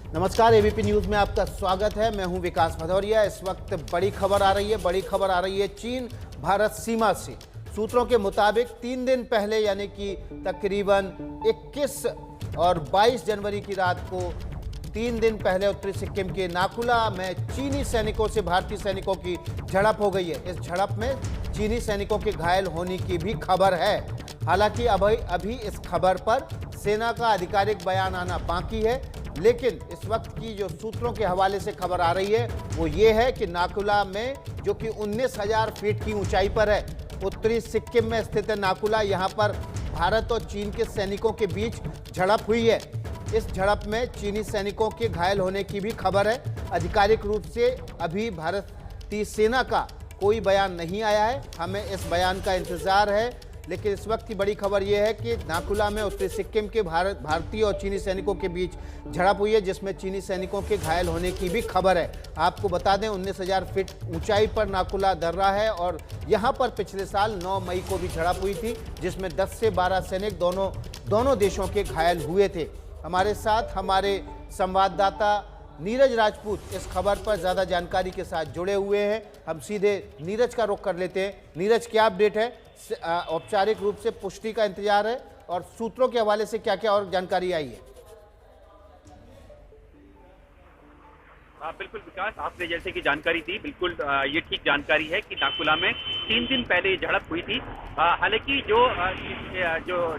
नमस्कार, ABP news में आपका स्वागत है। मैं हूं विकास भदौरिया। इस वक्त बड़ी खबर आ रही है चीन भारत सीमा से। सूत्रों के मुताबिक 3 दिन पहले यानी कि तकरीबन 21 और 22 जनवरी की रात को 3 दिन पहले उत्तरी सिक्किम के नाकुला में चीनी सैनिकों से भारतीय सैनिकों की झड़प हो गई है। इस झड़प में चीनी सैनिकों के घायल होने की भी खबर है। हालांकि अभी इस खबर पर सेना का आधिकारिक बयान आना बाकी है, लेकिन इस वक्त की जो सूत्रों के हवाले से खबर आ रही है वो ये है कि नाकुला में, जो कि 19,000 फीट की ऊंचाई पर है, उत्तरी सिक्किम में स्थित है नाकुला, यहाँ पर भारत और चीन के सैनिकों के बीच झड़प हुई है। इस झड़प में चीनी सैनिकों के घायल होने की भी खबर है। आधिकारिक रूप से अभी भारतीय सेना का कोई बयान नहीं आया है, हमें इस बयान का इंतजार है। लेकिन इस वक्त की बड़ी खबर यह है कि नाकुला में उत्तरी सिक्किम के भारतीय और चीनी सैनिकों के बीच झड़प हुई है, जिसमें चीनी सैनिकों के घायल होने की भी खबर है। आपको बता दें 19,000 फीट ऊंचाई पर नाकुला दर्रा है और यहां पर पिछले साल 9 मई को भी झड़प हुई थी, जिसमें 10 से 12 सैनिक दोनों देशों के घायल हुए थे। हमारे साथ हमारे संवाददाता नीरज राजपूत इस खबर पर ज़्यादा जानकारी के साथ जुड़े हुए हैं। हम सीधे नीरज का रुख कर लेते हैं। नीरज, क्या अपडेट है? औपचारिक रूप से पुष्टि का इंतजार है और सूत्रों के हवाले से क्या क्या और जानकारी आई है? बिल्कुल विकास, आपने जैसे कि जानकारी दी, बिल्कुल ये ठीक जानकारी है कि नाकुला में 3 दिन पहले झड़प हुई थी। हालांकि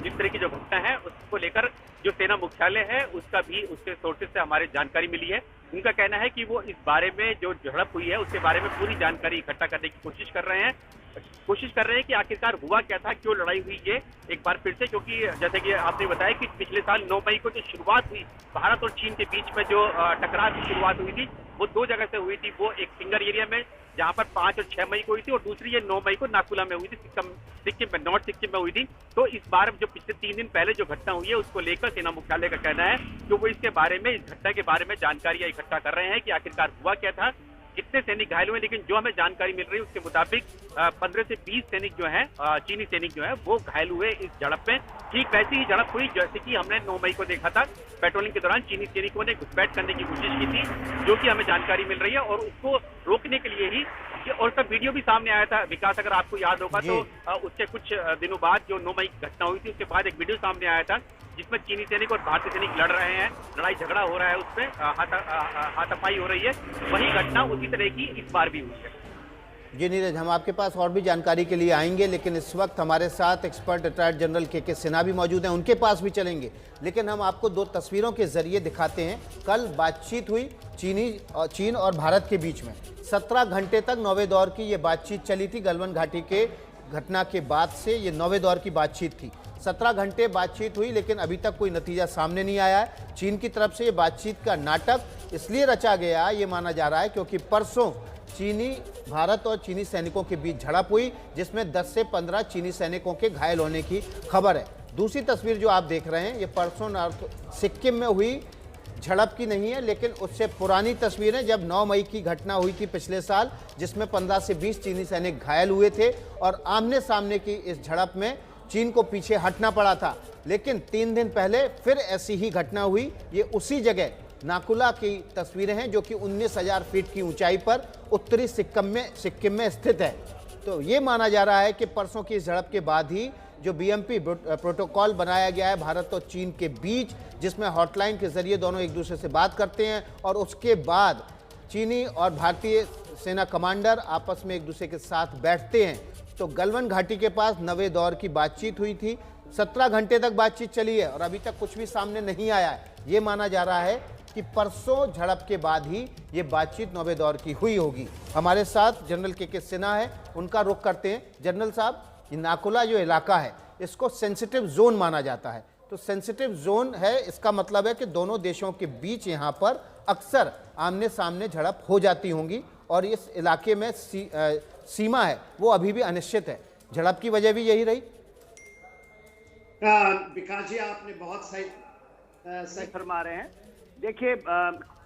जिस तरह की जो घटना है उसको लेकर जो सेना मुख्यालय है उसके सोर्सेज से हमारे जानकारी मिली है। उनका कहना है कि वो इस बारे में जो झड़प हुई है उसके बारे में पूरी जानकारी इकट्ठा करने की कोशिश कर रहे हैं कि आखिरकार हुआ क्या था, क्यों लड़ाई हुई ये एक बार फिर से। क्योंकि जैसे कि आपने बताया कि पिछले साल 9 मई को जो शुरुआत हुई भारत और चीन के बीच में, जो टकराव की शुरुआत हुई थी, वो 2 जगह से हुई थी। वो एक फिंगर एरिया में जहां पर 5 और 6 मई को हुई थी, और दूसरी ये 9 मई को नाकुला में हुई थी, सिक्किम में, नॉर्थ सिक्किम में हुई थी। तो इस बार जो पिछले 3 दिन पहले जो घटना हुई है उसको लेकर सेना मुख्यालय का कहना है कि वो इसके बारे में, इस घटना के बारे में जानकारियां इकट्ठा कर रहे हैं कि आखिरकार हुआ क्या था, कितने सैनिक घायल हुए। लेकिन जो हमें जानकारी मिल रही है उसके मुताबिक 15 से 20 सैनिक जो हैं, चीनी सैनिक जो है वो घायल हुए इस झड़प में। ठीक वैसी ही झड़प हुई जैसे कि हमने 9 मई को देखा था। पेट्रोलिंग के दौरान चीनी सैनिकों ने घुसपैठ करने की कोशिश की थी, जो कि हमें जानकारी मिल रही है, और उसको रोकने के लिए ही, और उसका वीडियो भी सामने आया था विकास, अगर आपको याद होगा तो उसके कुछ दिनों बाद जो 9 मई की घटना हुई थी उसके बाद एक वीडियो सामने आया था जिसमें चीनी सैनिक और भारतीय सैनिक लड़ रहे हैं, लड़ाई झगड़ा हो रहा है, उसमें हाथापाई हो रही है। वही घटना उसी तरह की इस बार भी हुई है। जी नीरज, हम आपके पास और भी जानकारी के लिए आएंगे, लेकिन इस वक्त हमारे साथ एक्सपर्ट रिटायर्ड जनरल के सिन्हा भी मौजूद हैं, उनके पास भी चलेंगे। लेकिन हम आपको 2 तस्वीरों के जरिए दिखाते हैं। कल बातचीत हुई चीन और भारत के बीच में। 17 घंटे तक 9वें दौर की ये बातचीत चली थी। गलवान घाटी के घटना के बाद से ये 9वें दौर की बातचीत थी। 17 घंटे बातचीत हुई, लेकिन अभी तक कोई नतीजा सामने नहीं आया है। चीन की तरफ से ये बातचीत का नाटक इसलिए रचा गया, ये माना जा रहा है, क्योंकि परसों भारत और चीनी सैनिकों के बीच झड़प हुई, जिसमें 10 से 15 चीनी सैनिकों के घायल होने की खबर है। दूसरी तस्वीर जो आप देख रहे हैं, ये परसों नॉर्थ सिक्किम में हुई झड़प की नहीं है, लेकिन उससे पुरानी तस्वीर है, जब 9 मई की घटना हुई थी पिछले साल, जिसमें 15 से 20 चीनी सैनिक घायल हुए थे और आमने सामने की इस झड़प में चीन को पीछे हटना पड़ा था। लेकिन 3 दिन पहले फिर ऐसी ही घटना हुई। ये उसी जगह नाकुला की तस्वीरें हैं, जो कि 19,000 फीट की ऊंचाई पर उत्तरी सिक्किम में स्थित है। तो ये माना जा रहा है कि परसों की झड़प के बाद ही जो बीएमपी प्रोटोकॉल बनाया गया है भारत और चीन के बीच, जिसमें हॉटलाइन के जरिए दोनों एक दूसरे से बात करते हैं और उसके बाद चीनी और भारतीय सेना कमांडर आपस में एक दूसरे के साथ बैठते हैं। तो गलवान घाटी के पास 9वें दौर की बातचीत हुई थी। 17 घंटे तक बातचीत चली है और अभी तक कुछ भी सामने नहीं आया है। ये माना जा रहा है कि परसों झड़प के बाद ही ये बातचीत 9वें दौर की हुई होगी। हमारे साथ जनरल के सिन्हा है, उनका रुख करते हैं। जनरल साहब, ये नाकुला जो इलाका है इसको सेंसिटिव जोन माना जाता है। तो सेंसिटिव जोन है, इसका मतलब है कि दोनों देशों के बीच यहाँ पर अक्सर आमने सामने झड़प हो जाती होंगी और इस इलाके में सीमा है वो अभी भी अनिश्चित है। झड़प की वजह भी यही रही। विकास जी, आपने बहुत सही फरमा रहे हैं। देखिए,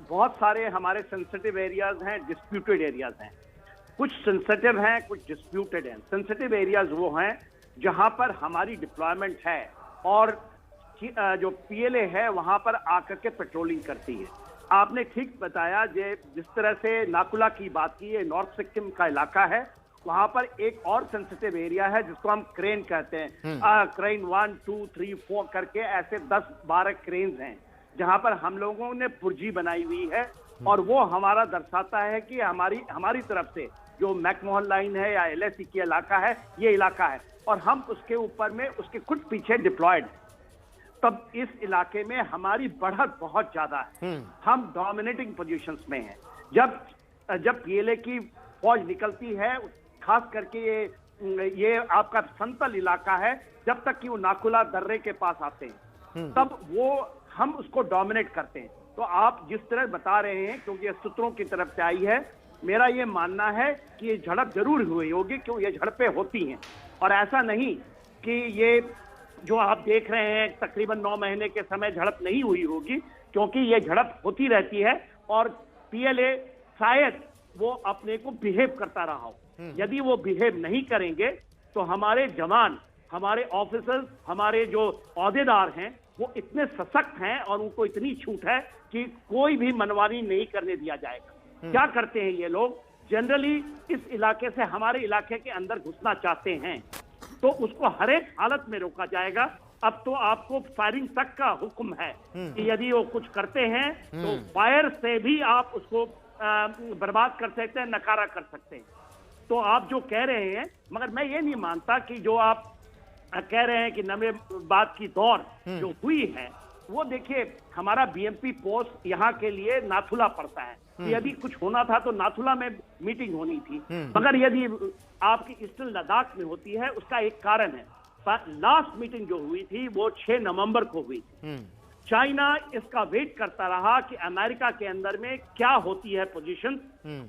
बहुत सारे हमारे सेंसिटिव एरियाज हैं, डिस्प्यूटेड एरियाज हैं। कुछ सेंसिटिव हैं, कुछ डिस्प्यूटेड हैं। सेंसिटिव एरियाज वो हैं जहां पर हमारी डिप्लॉयमेंट है और जो पीएलए है वहां पर आकर के पेट्रोलिंग करती है। आपने ठीक बताया। जिस तरह से नाकुला की बात की, ये नॉर्थ सिक्किम का इलाका है, वहां पर एक और सेंसिटिव एरिया है जिसको हम क्रेन कहते हैं। क्रेन 1, 2, 3, 4 करके ऐसे 10-12 क्रेन्स हैं जहां पर हम लोगों ने पुर्जी बनाई हुई है, और वो हमारा दर्शाता है कि हमारी तरफ से जो मैकमोहन लाइन है या LAC की इलाका है, ये इलाका है, और हम उसके ऊपर में उसके कुछ पीछे डिप्लॉयड। तब इस इलाके में हमारी बढ़त बहुत ज्यादा है, हम डोमिनेटिंग पोजीशंस में हैं। जब PLA की फौज निकलती है, खास करके ये आपका संतल इलाका है, जब तक कि वो नाकुला दर्रे के पास आते हैं, तब वो हम उसको डोमिनेट करते हैं। तो आप जिस तरह बता रहे हैं, क्योंकि ये सूत्रों की तरफ से आई है, मेरा ये मानना है कि ये झड़प जरूर हुई होगी, क्यों ये झड़पें होती हैं, और ऐसा नहीं कि ये जो आप देख रहे हैं तकरीबन 9 महीने के समय झड़प नहीं हुई होगी, क्योंकि ये झड़प होती रहती है, और PLA शायद वो अपने को बिहेव करता रहा हो। यदि वो बिहेव नहीं करेंगे तो हमारे जवान, हमारे ऑफिसर्स, हमारे जो ओहदेदार हैं, वो इतने सशक्त हैं और उनको इतनी छूट है कि कोई भी मनमानी नहीं करने दिया जाएगा। क्या करते हैं ये लोग? जनरली इस इलाके से हमारे इलाके के अंदर घुसना चाहते हैं, तो उसको हर एक हालत में रोका जाएगा। अब तो आपको फायरिंग तक का हुक्म है कि यदि वो कुछ करते हैं तो फायर से भी आप उसको बर्बाद कर सकते हैं, नकारा कर सकते हैं। तो आप जो कह रहे हैं, मगर मैं ये नहीं मानता कि जो आप कह रहे हैं कि नवेबाद की दौर जो हुई है, वो देखिए हमारा BMP पोस्ट यहाँ के लिए नाथुला पड़ता है। यदि कुछ होना था तो नाथुला में मीटिंग होनी थी, मगर यदि आपकी ईस्टर्न लद्दाख में होती है, उसका एक कारण है। लास्ट मीटिंग जो हुई थी वो 6 नवंबर को हुई थी। चाइना इसका वेट करता रहा कि अमेरिका के अंदर में क्या होती है पोजीशन,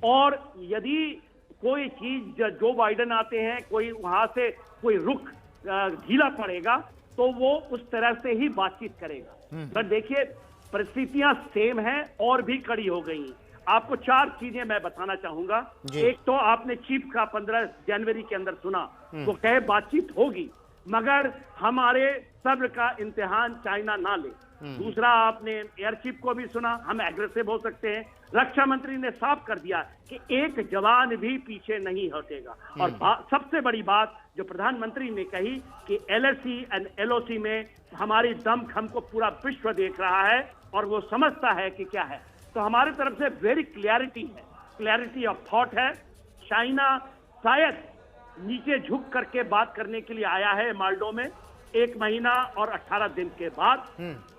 और यदि कोई चीज जो बाइडेन आते हैं, कोई वहां से कोई रुख ढीला पड़ेगा, तो वो उस तरह से ही बातचीत करेगा। पर देखिए परिस्थितियां सेम हैं और भी कड़ी हो गई। आपको 4 चीजें मैं बताना चाहूंगा। एक तो आपने चीफ का 15 जनवरी के अंदर सुना, वो कहे बातचीत होगी, मगर हमारे सब्र का इम्तिहान चाइना ना ले। दूसरा, आपने एयर चीफ को भी सुना, हम एग्रेसिव हो सकते हैं। रक्षा मंत्री ने साफ कर दिया कि एक जवान भी पीछे नहीं हटेगा। और सबसे बड़ी बात जो प्रधानमंत्री ने कही कि LAC एंड LOC में हमारी दमखम को पूरा विश्व देख रहा है और वो समझता है कि क्या है। तो हमारे तरफ से वेरी क्लैरिटी है, क्लैरिटी ऑफ थॉट है। चाइना शायद नीचे झुक करके बात करने के लिए आया है माल्डो में 1 महीना और 18 दिन के बाद,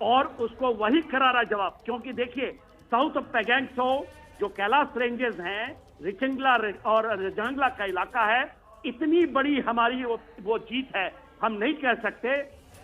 और उसको वही करारा जवाब, क्योंकि देखिए साउथ ऑफ पैगेंगसो जो कैलाश रेंजेस हैं, रिचिंगला और रजांगला का इलाका है, इतनी बड़ी हमारी वो जीत है, हम नहीं कह सकते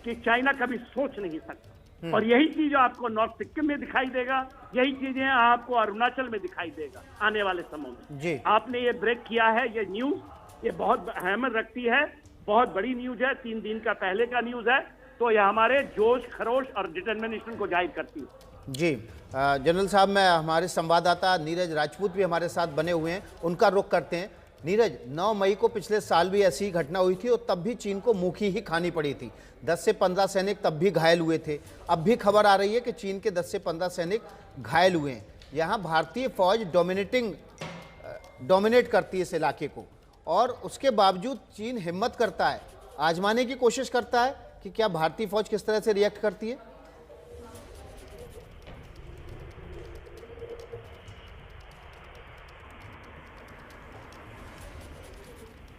कि चाइना कभी सोच नहीं सकता। और यही चीज आपको नॉर्थ सिक्किम में दिखाई देगा, यही चीजें आपको अरुणाचल में दिखाई देगा आने वाले समय में। आपने ये ब्रेक किया है, ये न्यूज ये बहुत अहमियत रखती है, बहुत बड़ी न्यूज है, 3 दिन का पहले का न्यूज है, तो यह हमारे जोश खरोश और डिटर्मिनेशन को जाहिर करती है। जी जनरल साहब, मैं हमारे संवाददाता नीरज राजपूत भी हमारे साथ बने हुए हैं, उनका रुख करते हैं। नीरज, 9 मई को पिछले साल भी ऐसी घटना हुई थी और तब भी चीन को मुखी ही खानी पड़ी थी। 10 से 15 सैनिक तब भी घायल हुए थे। अब भी खबर आ रही है कि चीन के 10 से 15 सैनिक घायल हुए हैं। यहाँ भारतीय फौज डोमिनेट करती है इस इलाके को, और उसके बावजूद चीन हिम्मत करता है, आजमाने की कोशिश करता है कि क्या भारतीय फौज किस तरह से रिएक्ट करती है।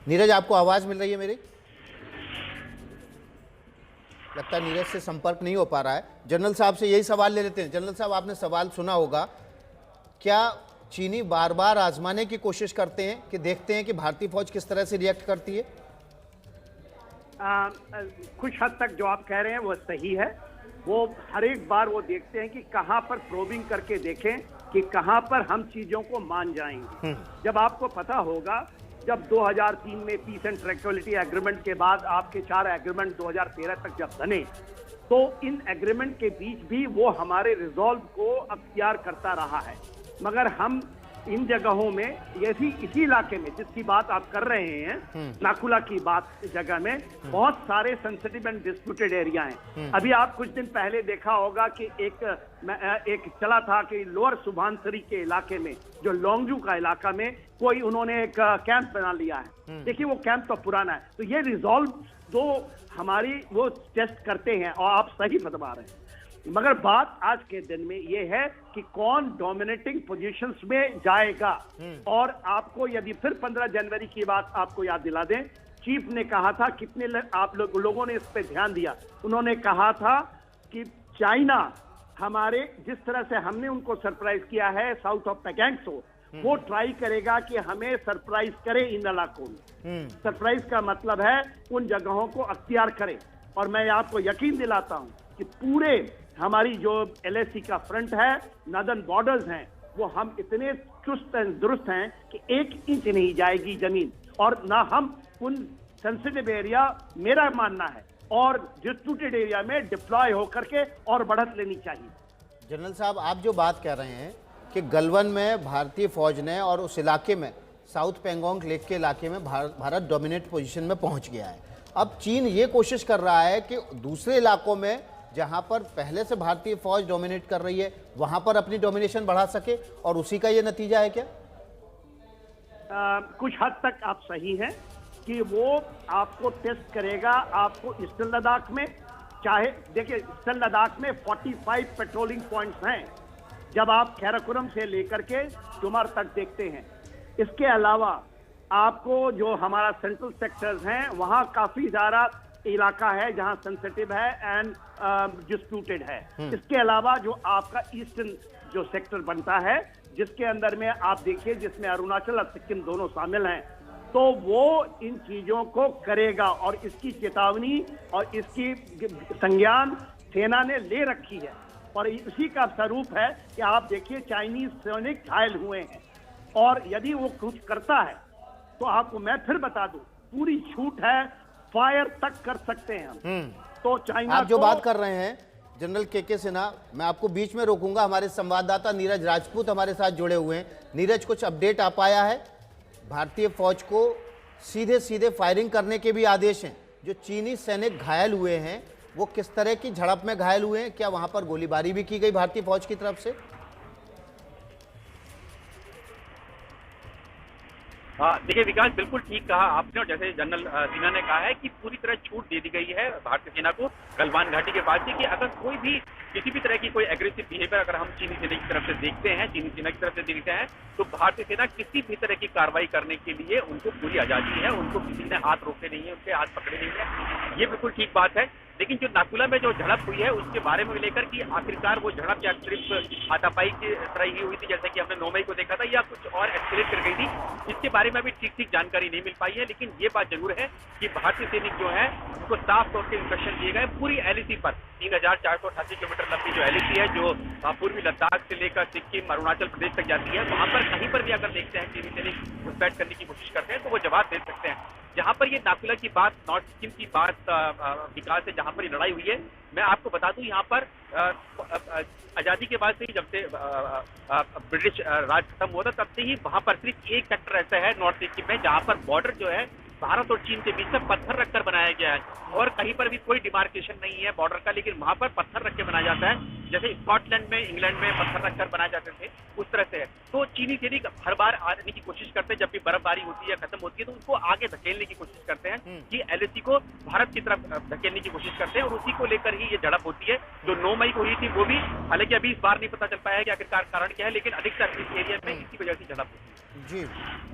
नीरज, आपको आवाज मिल रही है मेरी? लगता है नीरज से संपर्क नहीं हो पा रहा है। जनरल साहब से यही सवाल ले लेते हैं। जनरल साहब, आपने सवाल सुना होगा, क्या चीनी बार बार आजमाने की कोशिश करते हैं कि देखते हैं कि भारतीय फौज किस तरह से रिएक्ट करती है? कुछ हद तक जो आप कह रहे हैं वो सही है। वो हर एक बार वो देखते हैं कि कहां पर प्रोबिंग करके देखें कि कहां पर हम चीजों को मान जाएंगे। जब आपको पता होगा, जब 2003 में पीस एंड ट्रैंक्विलिटी एग्रीमेंट के बाद आपके 4 एग्रीमेंट 2013 तक जब बने, तो इन एग्रीमेंट के बीच भी वो हमारे रिजॉल्व को अख्तियार करता रहा है। मगर हम इन जगहों में इसी इलाके में जिसकी बात आप कर रहे हैं, नाकुला की बात जगह में बहुत सारे सेंसिटिव एंड डिस्प्यूटेड एरिया हैं। अभी आप कुछ दिन पहले देखा होगा कि एक चला था कि लोअर सुबनसिरी के इलाके में, जो लोंगजू का इलाका में, कोई उन्होंने एक कैंप बना लिया है। देखिए वो कैंप तो पुराना है, तो ये रिजॉल्व दो हमारी वो टेस्ट करते हैं और आप सही फरमा रहे हैं। मगर बात आज के दिन में ये है कि कौन डोमिनेटिंग पोजीशंस में जाएगा। और आपको यदि फिर 15 जनवरी की बात आपको याद दिला दें, चीफ ने कहा था, कितने आप लोगों ने इस पे ध्यान दिया, उन्होंने कहा था कि चाइना हमारे जिस तरह से हमने उनको सरप्राइज किया है साउथ ऑफ पैगेंगसो, वो ट्राई करेगा कि हमें सरप्राइज करे इन इलाकों में। सरप्राइज का मतलब है उन जगहों को अख्तियार करे। और मैं आपको यकीन दिलाता हूं कि पूरे हमारी जो LAC का फ्रंट है, नॉर्दर्न बॉर्डर्स हैं, वो हम इतने चुस्त एंड दुरुस्त हैं कि 1 इंच नहीं जाएगी जमीन। और ना हम उन सेंसिटिव एरिया, मेरा मानना है, और डिस्प्यूटेड एरिया में डिप्लॉय होकर के और बढ़त लेनी चाहिए। जनरल साहब, आप जो बात कर रहे हैं कि गलवान में भारतीय फौज ने और उस इलाके में साउथ पेंगोंग लेक के इलाके में भारत डोमिनेट पोजीशन में पहुंच गया है। अब चीन ये कोशिश कर रहा है कि दूसरे इलाकों में जहां पर पहले से भारतीय फौज डोमिनेट कर रही है वहां पर अपनी डोमिनेशन बढ़ा सके, और उसी का ये नतीजा है क्या? कुछ हद तक आप सही हैं कि वो आपको टेस्ट करेगा। आपको ईस्टर्न लद्दाख में, चाहे देखिए ईस्टर्न लद्दाख में 45 पेट्रोलिंग पॉइंट्स हैं जब आप खैराकुरम से लेकर के जुमर तक देखते हैं। इसके अलावा आपको जो हमारा सेंट्रल सेक्टर्स हैं वहां काफी ज्यादा इलाका है जहां सेंसिटिव है एंड डिस्प्यूटेड है। इसके अलावा जो आपका ईस्टर्न जो सेक्टर बनता है, जिसके अंदर में आप देखिए जिसमें अरुणाचल और सिक्किम दोनों शामिल हैं, तो वो इन चीजों को करेगा। और इसकी चेतावनी और इसकी संज्ञान सेना ने ले रखी है। और इसी का स्वरूप है कि आप देखिए चाइनीज सैनिक घायल हुए हैं। और यदि वो कुछ करता है तो आपको मैं फिर बता दूं, पूरी छूट है, फायर तक कर सकते हैं हम। तो चाइना, आप जो बात कर रहे हैं जनरल के सिन्हा, मैं आपको बीच में रोकूंगा। हमारे संवाददाता नीरज राजपूत हमारे साथ जुड़े हुए हैं। नीरज, कुछ अपडेट आ पाया है? भारतीय फौज को सीधे सीधे फायरिंग करने के भी आदेश हैं। जो चीनी सैनिक घायल हुए हैं वो किस तरह की झड़प में घायल हुए हैं? क्या वहां पर गोलीबारी भी की गई भारतीय फौज की तरफ से? देखिए विकास, बिल्कुल ठीक कहा आपने। और जैसे जनरल सिन्हा ने कहा है कि पूरी तरह छूट दे दी गई है भारतीय सेना को गलवान घाटी के बाद से कि अगर कोई भी किसी भी तरह की कोई एग्रेसिव बिहेवियर अगर हम चीनी सेना की तरफ से देखते हैं, चीनी सेना की तरफ से देखते हैं, तो भारतीय सेना किसी भी तरह की कार्रवाई करने के लिए उनको पूरी आजादी है। उनको किसी ने हाथ रोके नहीं है, उनके हाथ पकड़े नहीं है, ये बिल्कुल ठीक बात है। लेकिन जो नाकुला में जो झड़प हुई है उसके बारे में लेकर कि आखिरकार वो झड़प या सिर्फ हाथापाई की तरह ही हुई थी जैसे कि हमने 9 मई को देखा था, या कुछ और एक्सलेट कर गई थी, इसके बारे में अभी ठीक जानकारी नहीं मिल पाई है। लेकिन ये बात जरूर है कि भारतीय सैनिक जो है उनको साफ तौर से इंस्ट्रक्शन दिए गए पूरी LAC पर। 3488 किलोमीटर लंबी जो LAC है, जो पूर्वी लद्दाख से लेकर सिक्किम अरुणाचल प्रदेश तक जाती है, वहां पर कहीं पर भी अगर देखते हैं चीनी सैनिक घुसपैठ करने की कोशिश करते हैं तो वो जवाब दे सकते हैं। जहां पर ये नाकुला की बात, नॉर्थ सिक्किम की बात विकास है, जहां पर ये लड़ाई हुई है, मैं आपको बता दूं यहाँ पर आजादी के बाद से ही, जब से ब्रिटिश राज खत्म हुआ था, तब से ही वहां पर सिर्फ एक सेक्टर ऐसा है नॉर्थ सिक्किम में जहां पर बॉर्डर जो है भारत और चीन के बीच में पत्थर रखकर बनाया गया है। और कहीं पर भी कोई डिमार्केशन नहीं है बॉर्डर का, लेकिन वहां पर पत्थर रख के बनाया जाता है, जैसे स्कॉटलैंड में, इंग्लैंड में पत्थर रखकर बनाए जाते थे, उस तरह से है। तो चीनी सैनिक हर बार आने की कोशिश करते हैं, जब भी बर्फबारी होती है, खत्म होती है, तो उनको आगे धकेलने की कोशिश करते हैं कि LAC को भारत की तरफ धकेलने की कोशिश करते हैं। और उसी को लेकर ही ये झड़प होती है जो 9 मई को हुई थी। वो भी हालांकि अभी इस बार नहीं पता चल पाया है कि आखिरकार कारण क्या है, लेकिन अधिकतर इस एरिया में इसी वजह से झड़प होती है। जी,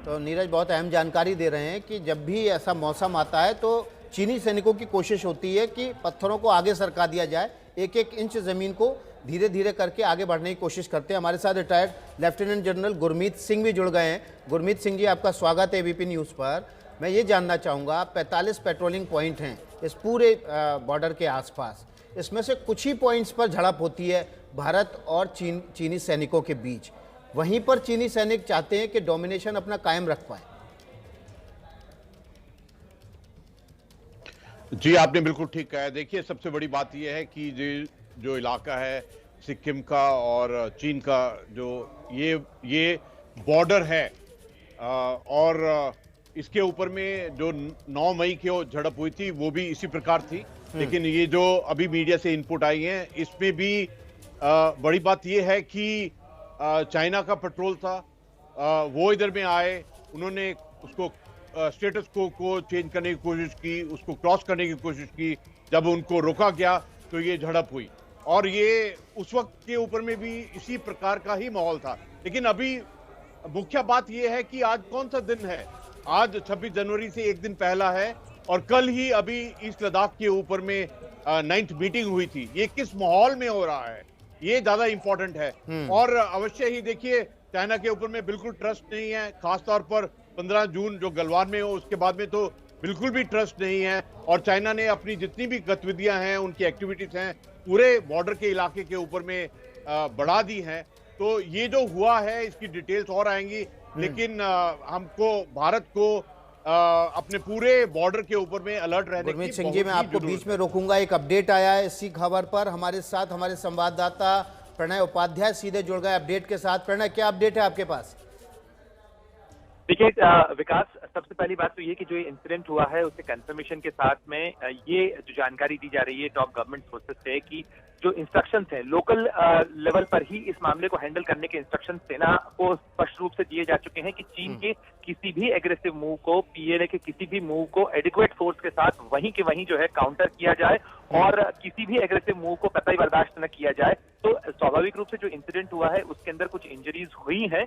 तो नीरज बहुत अहम जानकारी दे रहे हैं कि जब भी ऐसा मौसम आता है तो चीनी सैनिकों की कोशिश होती है कि पत्थरों को आगे सरका दिया जाए, एक एक इंच ज़मीन को धीरे धीरे करके आगे बढ़ने की कोशिश करते हैं। हमारे साथ retired lieutenant general Gurmeet Singh भी जुड़ गए हैं। गुरमीत सिंह जी, आपका स्वागत है ABP न्यूज़ पर। मैं ये जानना चाहूँगा, 45 पेट्रोलिंग पॉइंट हैं इस पूरे बॉर्डर के आसपास, इसमें से कुछ ही पॉइंट्स पर झड़प होती है भारत और चीनी सैनिकों के बीच। वहीं पर चीनी सैनिक चाहते हैं कि डोमिनेशन अपना कायम रख पाए। जी, आपने बिल्कुल ठीक कहा है। देखिए, सबसे बड़ी बात यह है कि जो इलाका है सिक्किम का और चीन का, जो ये बॉर्डर है और इसके ऊपर में जो 9 मई की वो झड़प हुई थी वो भी इसी प्रकार थी। लेकिन ये जो अभी मीडिया से इनपुट आई है इसमें भी बड़ी बात ये है कि चाइना का पेट्रोल था, वो इधर में आए, उन्होंने उसको स्टेटस को चेंज करने की कोशिश की, उसको क्रॉस करने की कोशिश की। जब उनको रोका गया तो ये झड़प हुई और ये उस वक्त के ऊपर में भी इसी प्रकार का ही माहौल था। लेकिन अभी मुख्य बात यह है कि आज कौन सा दिन है? आज 26 जनवरी से एक दिन पहला है और कल ही अभी ईस्ट लद्दाख के ऊपर में 9th मीटिंग हुई थी। ये किस माहौल में हो रहा है ये ज्यादा इंपॉर्टेंट है। और अवश्य ही देखिए चाइना के ऊपर में बिल्कुल ट्रस्ट नहीं है, खासतौर पर 15 जून जो गलवान में हो उसके बाद में तो बिल्कुल भी ट्रस्ट नहीं है। और चाइना ने अपनी जितनी भी गतिविधियां हैं, उनकी एक्टिविटीज हैं, पूरे बॉर्डर के इलाके के ऊपर में बढ़ा दी हैं। तो ये जो हुआ है इसकी डिटेल्स और आएंगी, लेकिन हमको भारत को अपने पूरे बॉर्डर के ऊपर में अलर्ट रहने की गुरमीत सिंह जी, मैं आपको बीच में रोकूंगा। एक अपडेट आया है इसी खबर पर, हमारे साथ हमारे संवाददाता प्रणय उपाध्याय सीधे जुड़ गए अपडेट के साथ। प्रणय, क्या अपडेट है आपके पास? देखिए विकास, सबसे पहली बात तो ये कि जो इंसिडेंट हुआ है उसके कंफर्मेशन के साथ में ये जो जानकारी दी जा रही है टॉप गवर्नमेंट सोर्सेज से कि जो इंस्ट्रक्शंस हैं लोकल लेवल पर ही इस मामले को हैंडल करने के इंस्ट्रक्शन सेना को स्पष्ट रूप से दिए जा चुके हैं कि चीन के किसी भी एग्रेसिव मूव को, पीएलए के किसी भी मूव को एडिक्वेट फोर्स के साथ वहीं के वहीं जो है काउंटर किया जाए और किसी भी एग्रेसिव मूव को कतई बर्दाश्त न किया जाए। तो स्वाभाविक रूप से जो इंसिडेंट हुआ है उसके अंदर कुछ इंजरीज हुई हैं,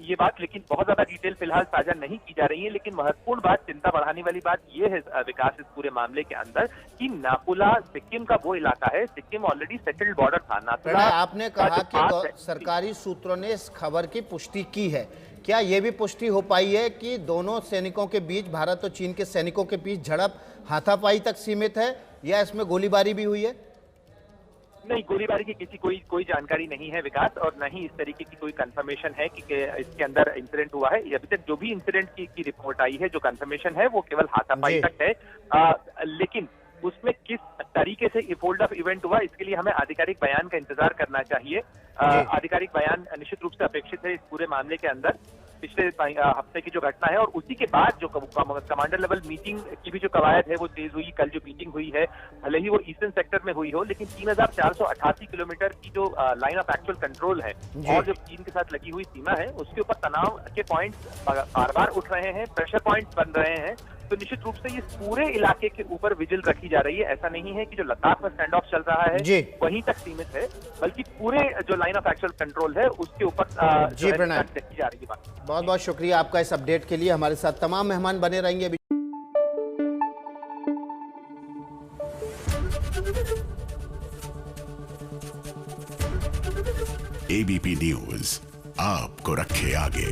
ये बात, लेकिन बहुत ज्यादा डिटेल फिलहाल साझा नहीं की जा रही है। लेकिन महत्वपूर्ण बात, चिंता बढ़ाने वाली बात यह है विकास इस पूरे मामले के अंदर कि नाथुला सिक्किम का वो इलाका है, सिक्किम ऑलरेडी सेटल्ड बॉर्डर था। नाथुला, आपने कहा कि सरकारी सूत्रों ने इस खबर की पुष्टि की है, क्या यह भी पुष्टि हो पाई है कि दोनों सैनिकों के बीच, भारत और चीन के सैनिकों के बीच झड़प हाथापाई तक सीमित है या इसमें गोलीबारी भी हुई है? नहीं, गोलीबारी की किसी कोई जानकारी नहीं है विकास, और न ही इस तरीके की कोई कंफर्मेशन है कि इसके अंदर इंसिडेंट हुआ है। अभी तक जो भी इंसिडेंट की रिपोर्ट आई है, जो कंफर्मेशन है वो केवल हाथापाई तक है। लेकिन उसमें किस तरीके से फोल्ड ऑफ इवेंट हुआ इसके लिए हमें आधिकारिक बयान का इंतजार करना चाहिए। आधिकारिक बयान निश्चित रूप से अपेक्षित है इस पूरे मामले के अंदर। पिछले हफ्ते की जो घटना है और उसी के बाद जो कमांडर लेवल मीटिंग की भी जो कवायद है वो तेज हुई। कल जो मीटिंग हुई है, भले ही वो ईस्टर्न सेक्टर में हुई हो, लेकिन 3488 किलोमीटर की जो लाइन ऑफ एक्चुअल कंट्रोल है और जो चीन के साथ लगी हुई सीमा है उसके ऊपर तनाव के पॉइंट्स बार बार उठ रहे हैं, प्रेशर पॉइंट्स बन रहे हैं। तो निश्चित रूप से इस पूरे इलाके के ऊपर विजिल रखी जा रही है। ऐसा नहीं है कि जो लद्दाख में स्टैंड ऑफ चल रहा है वहीं तक सीमित है, बल्कि पूरे जो लाइन ऑफ एक्चुअल कंट्रोल है उसके ऊपर देखी जा रही है बात। बहुत बहुत शुक्रिया आपका इस अपडेट के लिए। हमारे साथ तमाम मेहमान बने रहेंगे। एबीपी न्यूज आपको रखे आगे।